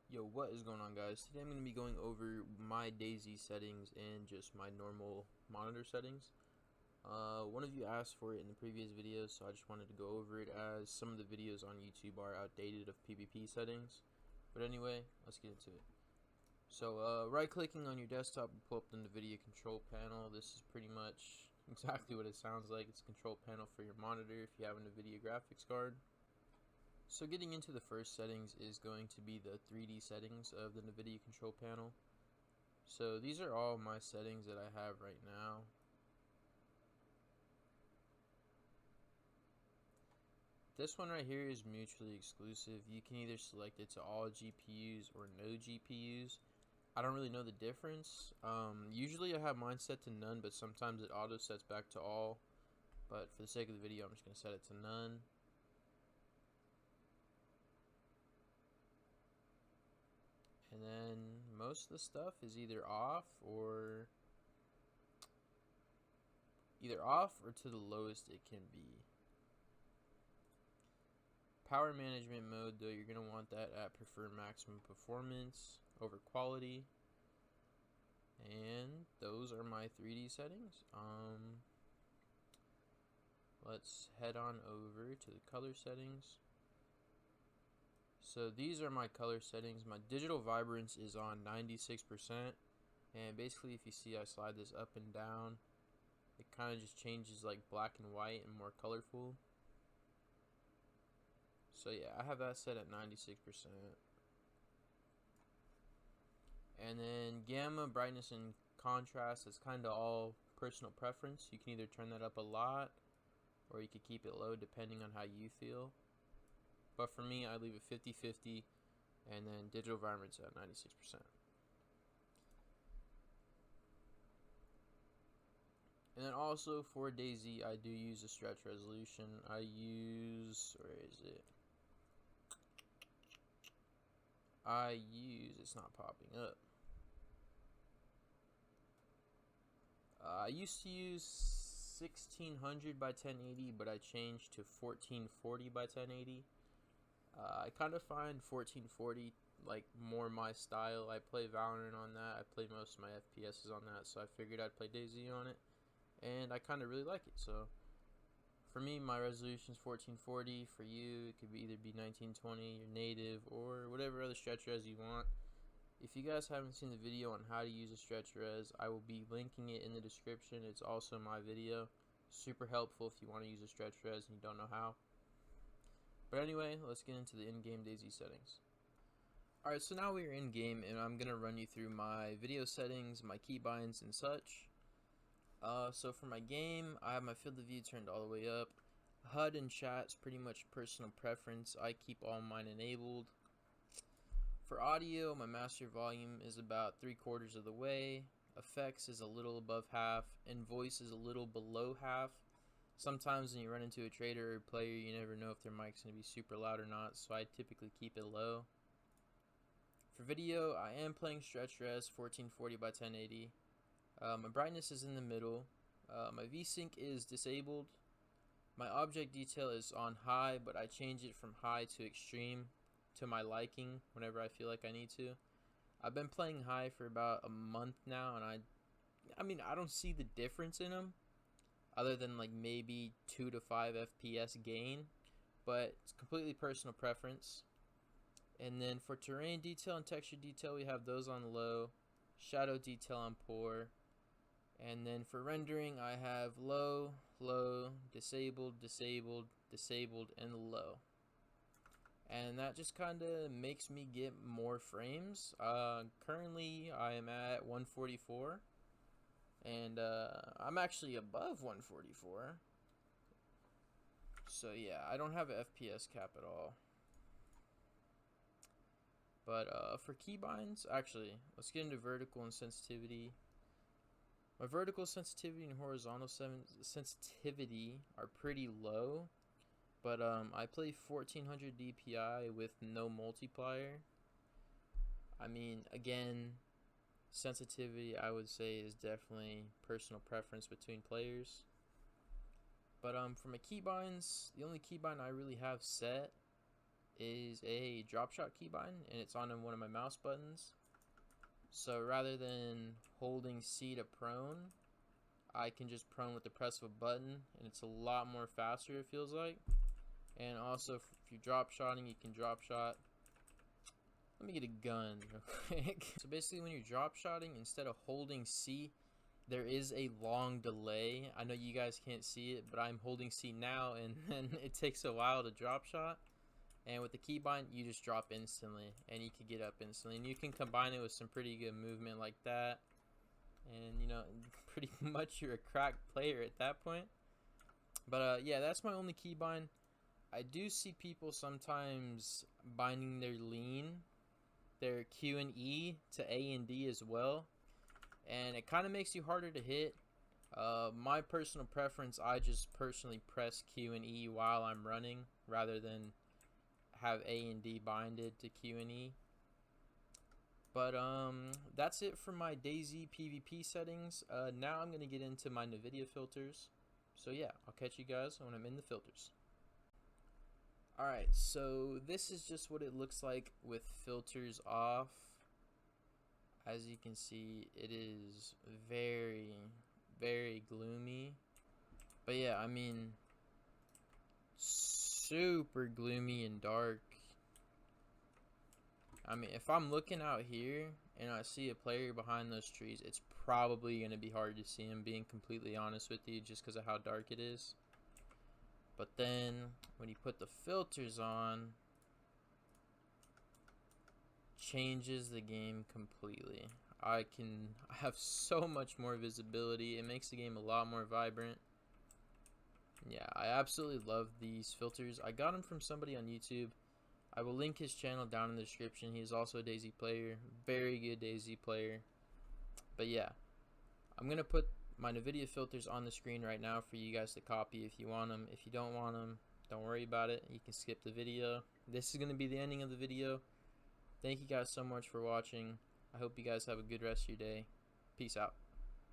Yo, what is going on, guys? Today I'm going to be going over my Dayz settings and just my normal monitor settings. One of you asked for it in the previous video, so I just wanted to go over it as some of the videos on YouTube are outdated of PvP settings. But anyway, let's get into it. So right-clicking on your desktop will pull up the Nvidia control panel. This is pretty much exactly what it sounds like. It's a control panel for your monitor if you have a Nvidia graphics card. So getting into the first settings is going to be the 3D settings of the Nvidia control panel. So these are all my settings that I have right now. This one right here is mutually exclusive. You can either select it to all GPUs or no GPUs. I don't really know the difference. Usually I have mine set to none, but sometimes it auto sets back to all. But for the sake of the video, I'm just going to set it to none. And then most of the stuff is either off or to the lowest it can be. Power management mode, though, you're going to want that at preferred maximum performance over quality. And those are my 3D settings. Let's head on over to the color settings. So these are my color settings. My digital vibrance is on 96%, and basically if you see I slide this up and down, it kind of just changes like black and white and more colorful. So yeah, I have that set at 96%. And then gamma, brightness, and contrast is kind of all personal preference. You can either turn that up a lot or you could keep it low depending on how you feel. But for me, I leave it 50-50, and then digital vibrance at 96%. And then also for Dayz, I do use a stretch resolution. I use, where is it? It's not popping up. I used to use 1600 by 1080, but I changed to 1440 by 1080. I kind of find 1440 like more my style. I play Valorant on that. I play most of my FPSs on that, so I figured I'd play Dayz on it, and I kind of really like it. So for me, my resolution is 1440. For you, it could either be 1920, your native, or whatever other stretch res you want. If you guys haven't seen the video on how to use a stretch res, I will be linking it in the description. It's also my video. Super helpful if you want to use a stretch res and you don't know how. But anyway, let's get into the in-game Dayz settings. Alright, so now we're in-game, and I'm going to run you through my video settings, my keybinds, and such. So for my game, I have my field of view turned all the way up. HUD and chat's pretty much personal preference. I keep all mine enabled. For audio, my master volume is about 3/4 of the way. Effects is a little above half, and voice is a little below half. Sometimes when you run into a trader or player, you never know if their mic's going to be super loud or not, so I typically keep it low. For video, I am playing stretch res 1440 by 1080. My brightness is in the middle. My VSync is disabled. My object detail is on high, but I change it from high to extreme to my liking whenever I feel like I need to. I've been playing high for about a month now, and I mean, I don't see the difference in them other than like maybe 2 to 5 FPS gain, but it's completely personal preference. And then for terrain detail and texture detail, we have those on low, shadow detail on poor, and then for rendering, I have low, low, disabled, disabled, disabled, and low. And that just kind of makes me get more frames. Currently, I am at 144. And I'm actually above 144. So yeah, I don't have an FPS cap at all. But for keybinds, actually, let's get into vertical and sensitivity. My vertical sensitivity and horizontal sensitivity are pretty low. But I play 1400 DPI with no multiplier. I mean, again, sensitivity I would say is definitely personal preference between players. But for my keybinds, the only keybind I really have set is a drop shot keybind, and it's on one of my mouse buttons. So rather than holding C to prone, I can just prone with the press of a button, and it's a lot more faster, it feels like. And also, if you're drop shotting, you can drop shot. Let me get a gun real quick. So basically, when you're drop shotting, instead of holding C, there is a long delay. I know you guys can't see it, but I'm holding C now, and then it takes a while to drop shot. And with the keybind, you just drop instantly, and you can get up instantly. And you can combine it with some pretty good movement like that. And, you know, pretty much you're a cracked player at that point. But, yeah, that's my only keybind. I do see people sometimes binding their lean, their Q and E to A and D as well. And it kind of makes you harder to hit. My personal preference, I just personally press Q and E while I'm running rather than have A and D binded to Q and E. But that's it for my Dayz PvP settings. Now I'm going to get into my Nvidia filters. So yeah, I'll catch you guys when I'm in the filters. Alright, so this is just what it looks like with filters off. As you can see, it is very, very gloomy. But yeah, I mean, super gloomy and dark. I mean, if I'm looking out here and I see a player behind those trees, it's probably going to be hard to see him, being completely honest with you, just because of how dark it is. But then, when you put the filters on, changes the game completely. I have so much more visibility. It makes the game a lot more vibrant. Yeah, I absolutely love these filters. I got them from somebody on YouTube. I will link his channel down in the description. He is also a Dayz player. Very good Dayz player. But yeah, I'm going to put my Nvidia filters on the screen right now for you guys to copy if you want them. If you don't want them, don't worry about it. You can skip the video. This is going to be the ending of the video. Thank you guys so much for watching. I hope you guys have a good rest of your day. Peace out.